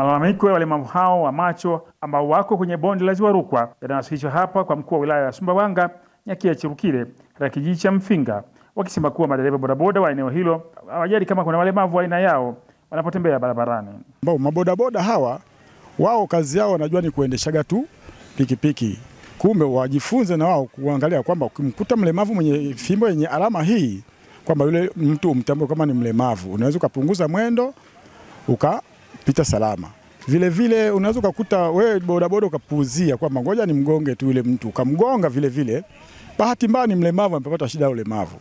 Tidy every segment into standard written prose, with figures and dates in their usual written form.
Malalamiko ya walemavu hao wa macho ambao wako kwenye bonde la Ziwa Rukwa yanawasilishwa hapa kwa mkuu wa wilaya ya Sumbawanga Nyakia Chirukile katika kijiji cha Mfinga, wakisema kuwa madereva bodaboda wa eneo hilo hawajali kama kuna walemavu wa aina yao wanapotembea barabarani. Mabodaboda hawa wao kazi yao wanajua ni kuendeshaga tu pikipiki. Kumbe wajifunze na wao kuangalia kwamba ukimkuta mlemavu mwenye fimbo yenye alama hii kwamba yule mtu umtambue kama ni mlemavu, unaweza kupunguza mwendo ukapita salama. Vile vile unaweza kukuta wewe bodaboda ukapuuzia kwamba ngoja ni mgonge tu yule mtu, ukamgonga vile vile. Bahati mbaya ni mlemavu amepata shida ya ulemavu.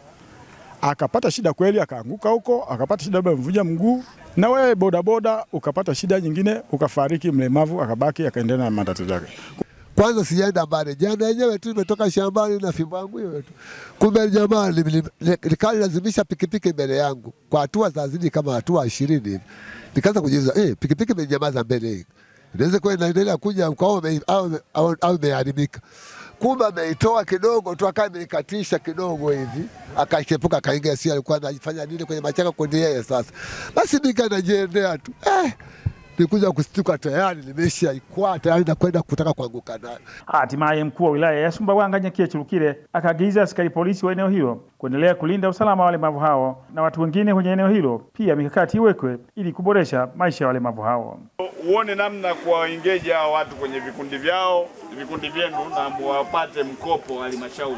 Akapata shida kweli, akaanguka huko, akapata shida ya mvuja mguu, na wewe bodaboda ukapata shida nyingine, ukafariki, mlemavu akabaki akaendelea na matatizo yake. Kwanza sijaenda mbali. Jana yenyewe tu nimetoka shambani na fimbo yangu hiyo tu. Kumbe jamaa likalazimisha pikipiki mbele yangu kwa hatua zazidi kama hatua 20 hivi. Nikaanza kujiuliza, pikipiki imenyamaza mbele hii. Inaweza kuwa inaendelea kuja au imeharibika. Kumbe ameitoa kidogo tu akaikatisha kidogo hivi. Akachepuka akaingia, si alikuwa anafanya nini kwenye machaka kwa yeye sasa. Basi nikajiendea tu. Nikuja kustuka tayari nimeshaikuwa tayari na kwenda kutaka kuanguka nayo. Hatimaye mkuu wa wilaya ya Sumbawanga Nyakia Chirukile akaagiza askari polisi wa eneo hilo kuendelea kulinda usalama wa walemavu hao na watu wengine kwenye eneo hilo. Pia mikakati iwekwe ili kuboresha maisha ya walemavu hao. Uone namna kuwaengage hao watu kwenye vikundi vyao, vikundi vyenu, na muwapate mkopo wa halmashauri.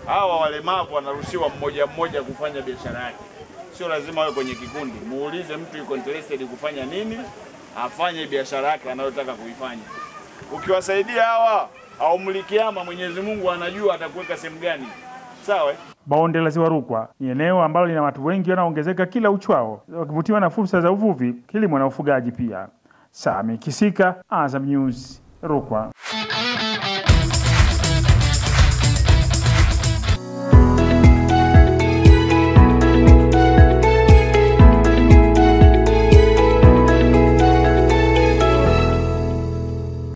Hawa walemavu wanaruhusiwa mmoja mmoja kufanya biashara yake. Sio lazima wewe kwenye kikundi. Muulize mtu yuko interested kufanya nini, afanye biashara yake anayotaka kuifanya. Ukiwasaidia hawa au mlikiama, Mwenyezi Mungu anajua atakuweka sehemu gani. Sawa? Bonde la Ziwa Rukwa ni eneo ambalo lina watu wengi wanaoongezeka kila uchwao, wakivutiwa na fursa za uvuvi, kilimo na ufugaji pia. Sami Kisika, Azam News, Rukwa.